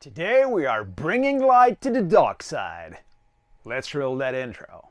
Today we are bringing light to the dark side. Let's roll that intro.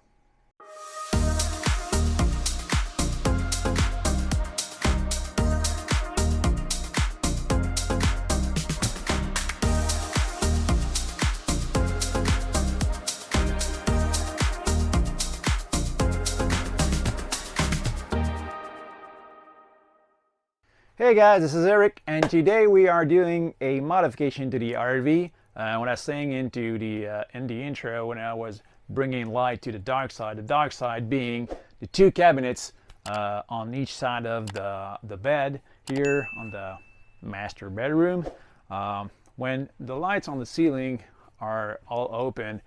Hey guys, this is Eric, and today we are doing a modification to the RV. When I was saying in the intro, when I was bringing light to the dark side being the two cabinets on each side of the bed here on the master bedroom. When the lights on the ceiling are all open,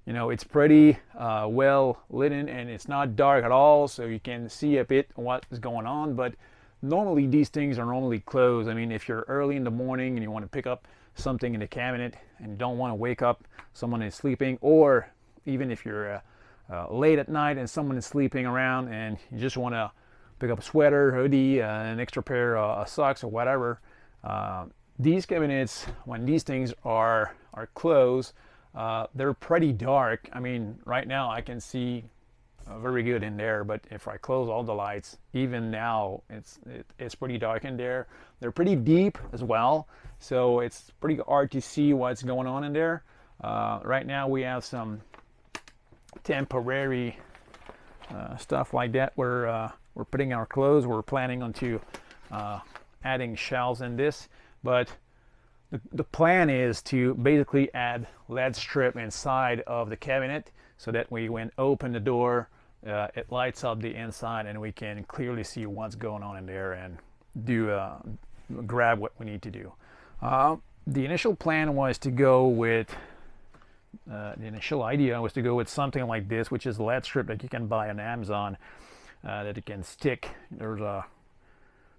you know, it's pretty well lit and it's not dark at all, so you can see a bit what is going on. But normally these things are normally closed. I mean, if you're early in the morning and you want to pick up something in the cabinet and you don't want to wake up someone is sleeping, or even if you're late at night and someone is sleeping around and you just want to pick up a sweater, hoodie, an extra pair of socks or whatever, these cabinets, when these things are closed, they're pretty dark. I mean, right now I can see very good in there, but if I close all the lights, even now it's pretty dark in there. They're pretty deep as well, so it's pretty hard to see what's going on in there. Right now we have some temporary stuff like that. We're putting our clothes. We're planning on adding shelves in this, but the plan is to basically add LED strip inside of the cabinet so that when open the door, it lights up the inside and we can clearly see what's going on in there and grab what we need to do. The initial plan was to go with the initial idea was to go with something like this, which is LED strip that you can buy on Amazon, that you can stick. There's a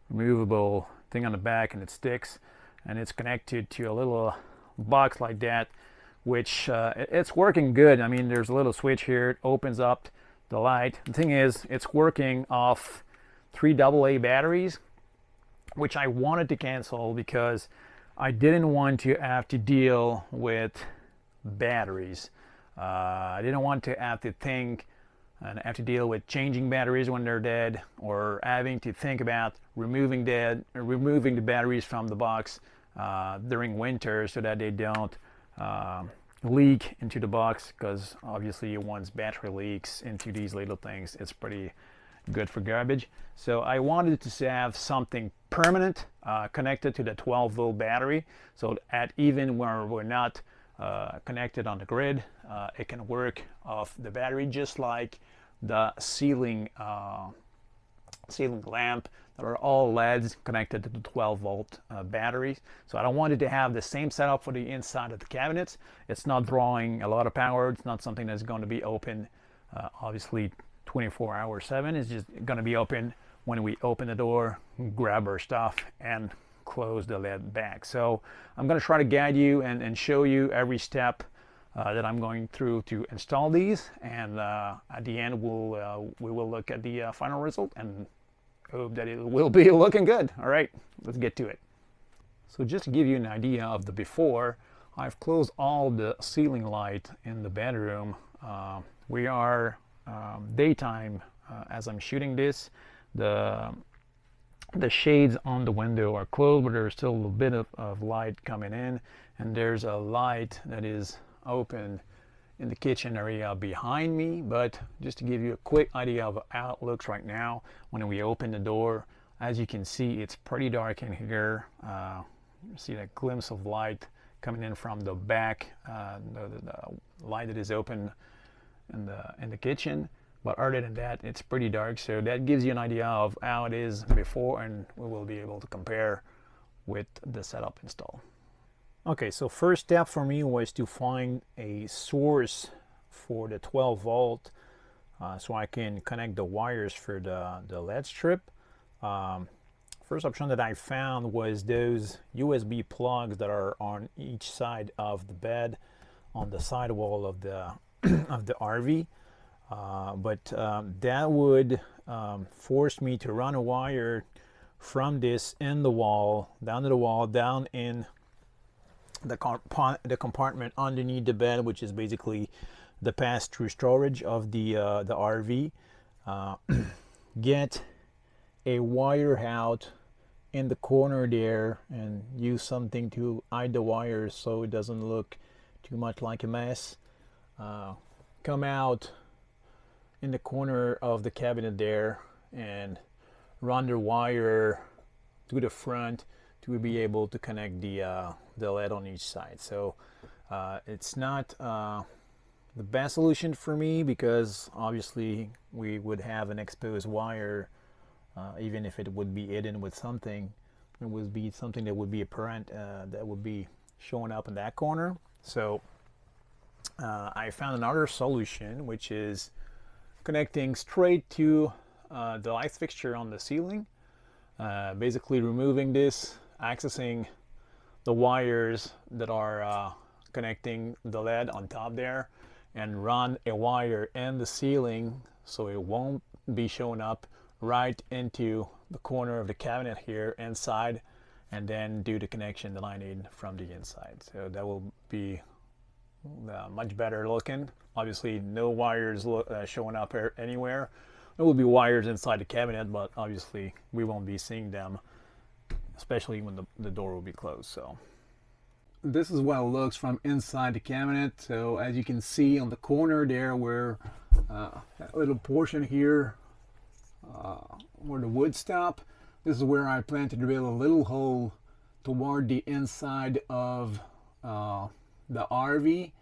removable thing on the back and it sticks, and it's connected to a little box like that, which it's working good. I mean, there's a little switch here. It opens up the light. The thing is, it's working off 3 AA batteries, which I wanted to cancel because I didn't want to have to deal with batteries. I didn't want to have to think and have to deal with changing batteries when they're dead, or having to think about removing the batteries from the box during winter so that they don't leak into the box, because obviously once battery leaks into these little things, it's pretty good for garbage. So I wanted to have something permanent connected to the 12-volt battery, so that even when we're not connected on the grid, it can work off the battery, just like the ceiling lamp that are all LEDs connected to the 12-volt batteries. So I don't want it to have the same setup for the inside of the cabinets. It's not drawing a lot of power. It's not something that's going to be open obviously 24/7. It's just going to be open when we open the door, grab our stuff, and close the LED back. So I'm going to try to guide you and show you every step that I'm going through to install these, and at the end we will look at the final result and hope that it will be looking good. All right, let's get to it. So just to give you an idea of the before, I've closed all the ceiling light in the bedroom. We are daytime as I'm shooting this. The shades on the window are closed, but there's still a little bit of light coming in, and there's a light that is open in the kitchen area behind me. But just to give you a quick idea of how it looks right now, when we open the door, as you can see, it's pretty dark in here. You see that glimpse of light coming in from the back, the light that is open in the kitchen. But other than that, it's pretty dark. So that gives you an idea of how it is before, and we will be able to compare with the setup install. Okay, so first step for me was to find a source for the 12 volt so I can connect the wires for the LED strip. First option that I found was those USB plugs that are on each side of the bed on the sidewall of the of the RV. But that would force me to run a wire from this in the wall, down to the wall, down in the compartment underneath the bed, which is basically the pass-through storage of the RV. Get a wire out in the corner there and use something to hide the wires so it doesn't look too much like a mess. Come out in the corner of the cabinet there and run the wire to the front to be able to connect the LED on each side. So it's not the best solution for me, because obviously we would have an exposed wire, even if it would be hidden with something. It would be something that would be apparent, that would be showing up in that corner. So I found another solution, which is connecting straight to the light fixture on the ceiling. Basically removing this, accessing the wires that are connecting the LED on top there, and run a wire in the ceiling so it won't be showing up right into the corner of the cabinet here inside, and then do the connection that I need from the inside. So that will be much better looking. Obviously no wires showing up anywhere. There will be wires inside the cabinet, but obviously we won't be seeing them, especially when the door will be closed. So this is what it looks from inside the cabinet. So as you can see on the corner there, where that little portion here where the wood stop, this is where I plan to drill a little hole toward the inside of the RV,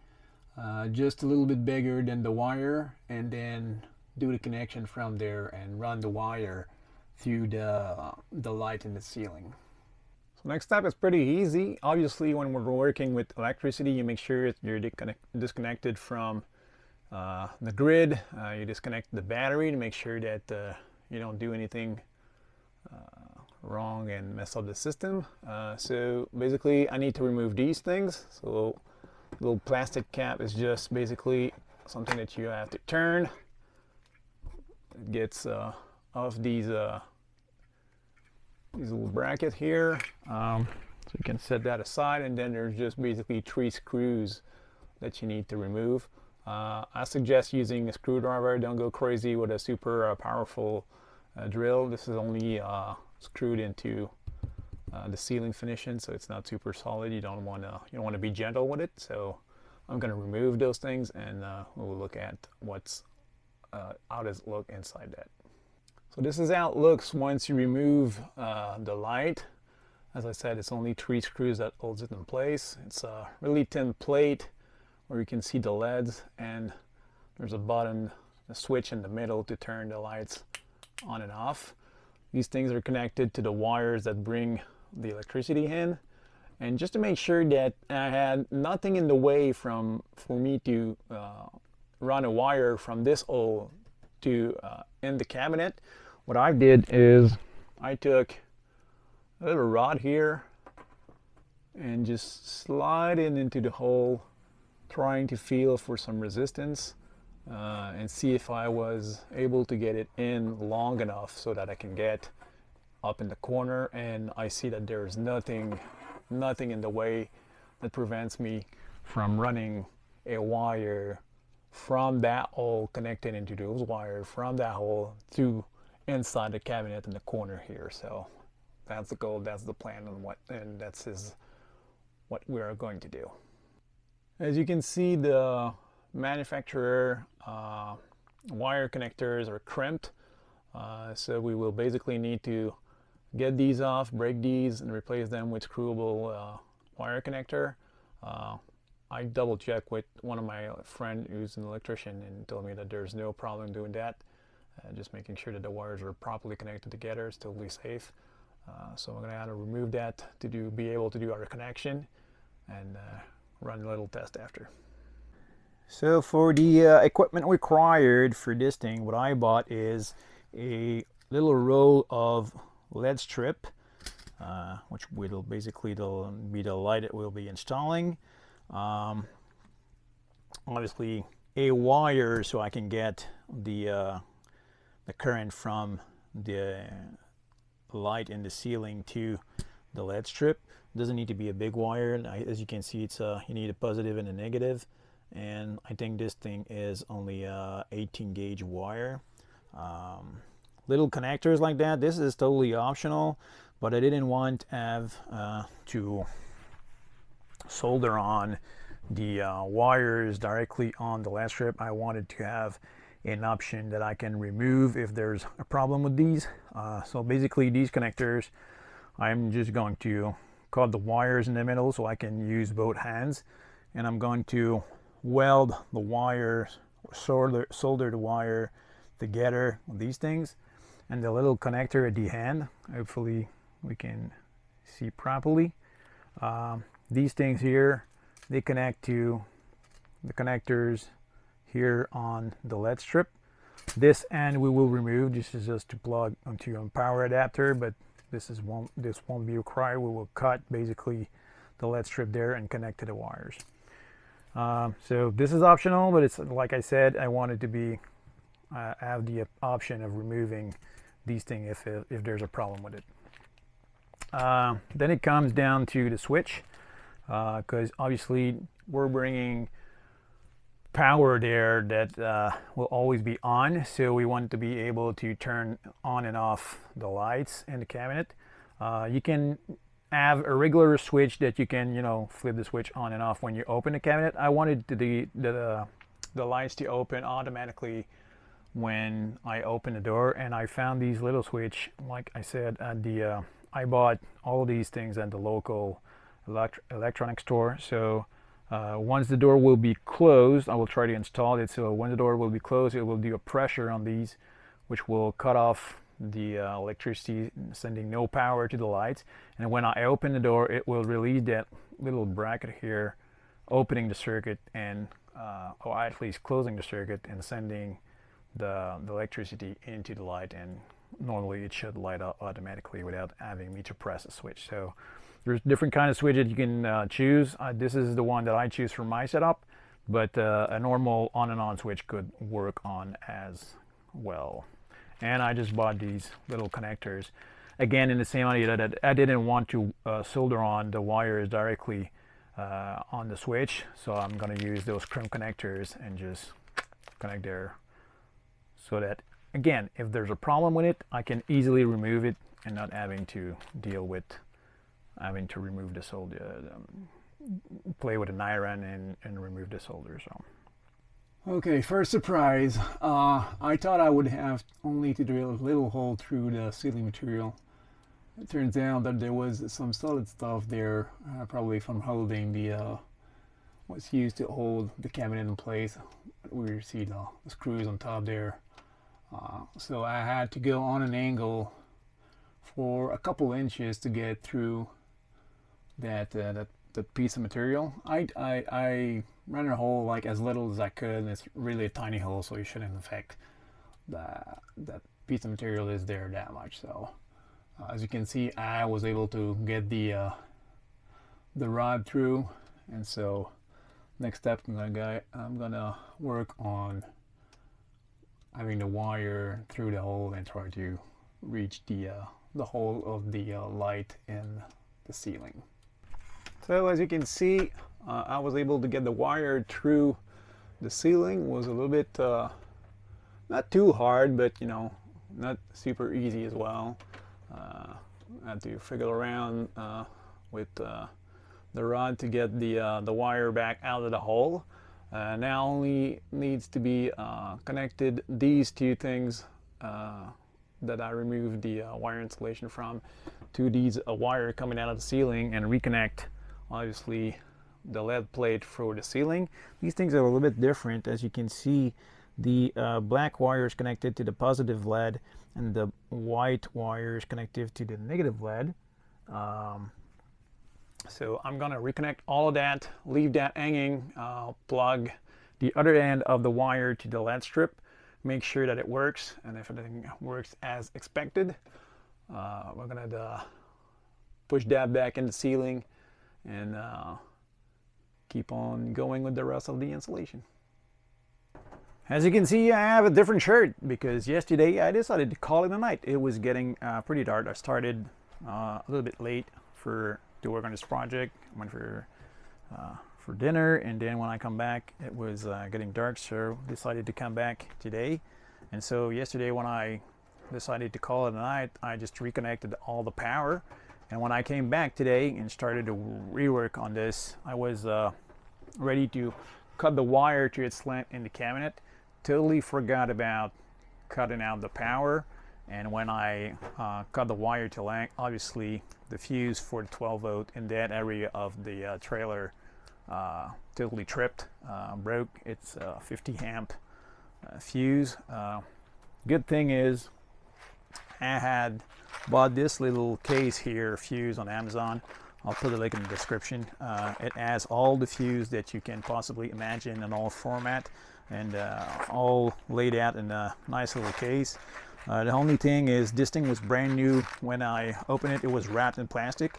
just a little bit bigger than the wire, and then do the connection from there and run the wire through the light in the ceiling. So next step is pretty easy. Obviously when we're working with electricity, you make sure you're disconnected from the grid. You disconnect the battery to make sure that you don't do anything wrong and mess up the system. So basically I need to remove these things. So the little plastic cap is just basically something that you have to turn. It gets off these little bracket here, so you can set that aside, and then there's just basically 3 screws that you need to remove. I suggest using a screwdriver. Don't go crazy with a super powerful drill. This is only screwed into the ceiling finishing, so it's not super solid. You don't want to be gentle with it. So I'm going to remove those things, and we'll look at how does it look inside that. So this is how it looks once you remove the light. As I said, it's only 3 screws that holds it in place. It's a really thin plate where you can see the LEDs, and there's a button, a switch in the middle to turn the lights on and off. These things are connected to the wires that bring the electricity in. And just to make sure that I had nothing in the way for me to run a wire from this hole to in the cabinet, what I did is I took a little rod here and just slide it into the hole, trying to feel for some resistance and see if I was able to get it in long enough so that I can get up in the corner. And I see that there's nothing in the way that prevents me from running a wire from that hole, connected into those wires from that hole to inside the cabinet in the corner here. So that's the goal, that's the plan, and that's what we are going to do. As you can see, the manufacturer wire connectors are crimped, so we will basically need to get these off, break these, and replace them with screwable wire connector. I double checked with one of my friend who's an electrician and told me that there's no problem doing that. Just making sure that the wires are properly connected together is totally safe. So I'm going to have to remove that to be able to do our connection and run a little test after. So for the equipment required for this thing, what I bought is a little roll of LED strip, which will basically be the light that we'll be installing. Obviously a wire so I can get the current from the light in the ceiling to the LED strip. It doesn't need to be a big wire. As you can see, it's you need a positive and a negative, and I think this thing is only 18 gauge wire. Little connectors like that, this is totally optional, but I didn't want to have to solder on the wires directly on the LED strip. I wanted to have an option that I can remove if there's a problem with these. So basically these connectors, I'm just going to cut the wires in the middle so I can use both hands, and I'm going to weld the wires, solder the wire together with these things, and the little connector at the end, hopefully we can see properly. These things here, they connect to the connectors here on the LED strip. This end we will remove. This is just to plug onto a power adapter, but this won't be required. We will cut basically the LED strip there and connect to the wires. So this is optional, but it's like I said, I wanted to be have the option of removing these things if there's a problem with it. Then it comes down to the switch, because obviously we're bringing power there that will always be on, so we want to be able to turn on and off the lights in the cabinet. You can have a regular switch that you can, you know, flip the switch on and off when you open the cabinet. I wanted the lights to open automatically when I open the door, and I found these little switch, like I said, at the I bought all these things at the local electronics store. So once the door will be closed, I will try to install it. So when the door will be closed, it will do a pressure on these, which will cut off the electricity, sending no power to the lights. And when I open the door, it will release that little bracket here, opening the circuit, and or at least closing the circuit and sending the electricity into the light, and normally it should light up automatically without having me to press a switch. So there's different kind of switch that you can choose. This is the one that I choose for my setup, but a normal on and on switch could work on as well. And I just bought these little connectors, again in the same idea that I didn't want to solder on the wires directly on the switch, so I'm going to use those chrome connectors and just connect there, so that again, if there's a problem with it, I can easily remove it and not having to deal with having to remove the solder, play with an iron and remove the solder. So okay, first surprise. I thought I would have only to drill a little hole through the sealing material. It turns out that there was some solid stuff there, probably from holding the what's used to hold the cabinet in place. We see the screws on top there. So I had to go on an angle for a couple inches to get through that piece of material. I ran a hole like as little as I could. It's really a tiny hole, so it shouldn't affect that piece of material is there that much. So as you can see, I was able to get the rod through, and so next step I'm gonna work on having the wire through the hole and try to reach the hole of the light in the ceiling. So as you can see, I was able to get the wire through the ceiling. Was a little bit not too hard, but you know, not super easy as well. I had to figure around with the rod to get the wire back out of the hole. Now only needs to be connected these two things that I removed the wire insulation from to these wire coming out of the ceiling, and reconnect obviously the LED plate for the ceiling. These things are a little bit different. As you can see, the black wire is connected to the positive LED, and the white wire is connected to the negative LED. So I'm gonna reconnect all of that, leave that hanging, plug the other end of the wire to the LED strip, make sure that it works, and if everything works as expected, we're gonna push that back in the ceiling and keep on going with the rest of the installation. As you can see, I have a different shirt because yesterday I decided to call it a night. It was getting pretty dark. I started a little bit late to work on this project. I went for dinner, and then when I come back it was getting dark, so decided to come back today. And so yesterday when I decided to call it a night, I just reconnected all the power, and when I came back today and started to rework on this, I was ready to cut the wire to its length in the cabinet. Totally forgot about cutting out the power, and when I cut the wire to length, obviously the fuse for the 12 volt in that area of the trailer totally tripped, broke. It's a 50 amp fuse. Good thing is I had bought this little case here, fuse, on Amazon. I'll put a link in the description. It has all the fuse that you can possibly imagine in all format, and all laid out in a nice little case. The only thing is this thing was brand new when I opened it. It was wrapped in plastic,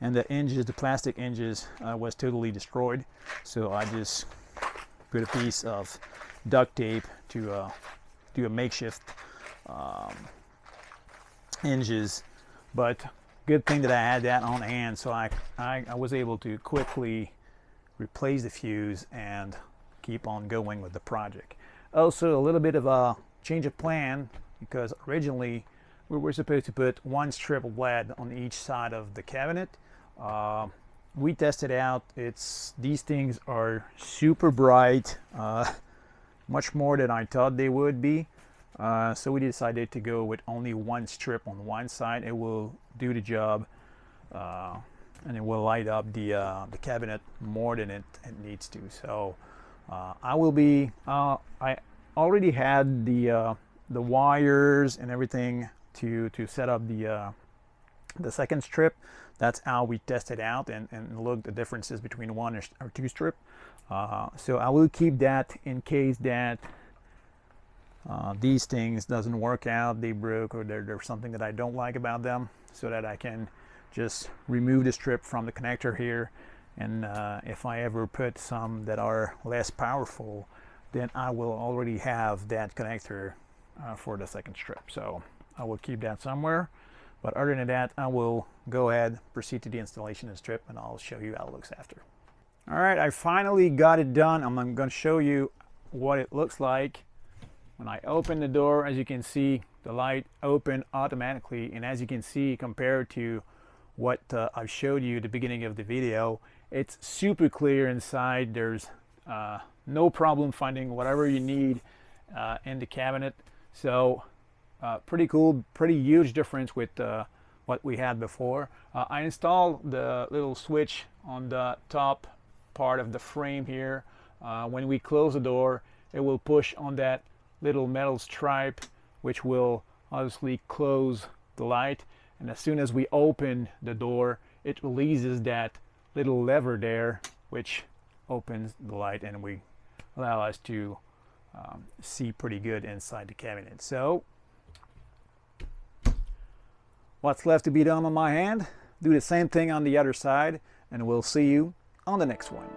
and the hinges, the plastic hinges, was totally destroyed. So I just put a piece of duct tape to do a makeshift hinges. But good thing that I had that on hand, so I was able to quickly replace the fuse and keep on going with the project. Also, a little bit of a change of plan, because originally we were supposed to put one strip of lead on each side of the cabinet. We tested out, these things are super bright, much more than I thought they would be. So we decided to go with only one strip on one side. It will do the job, and it will light up the cabinet more than it needs to. So I will be, I already had the wires and everything to set up the second strip. That's how we tested out and look the differences between one or two strip. So I will keep that in case that these things doesn't work out, they broke, or there's something that I don't like about them, so that I can just remove the strip from the connector here. And if I ever put some that are less powerful, then I will already have that connector for the second strip. So I will keep that somewhere. But other than that, I will go ahead, proceed to the installation of the strip, and I'll show you how it looks after. All right, I finally got it done. I'm going to show you what it looks like. When I open the door, as you can see, the light opened automatically, and as you can see, compared to what I showed you at the beginning of the video, it's super clear inside. There's no problem finding whatever you need in the cabinet. So pretty cool, pretty huge difference with what we had before. I installed the little switch on the top part of the frame here. When we close the door, it will push on that little metal stripe, which will obviously close the light. And as soon as we open the door, it releases that little lever there, which opens the light, and we allow us to see pretty good inside the cabinet. So what's left to be done on my hand? Do the same thing on the other side, and we'll see you on the next one.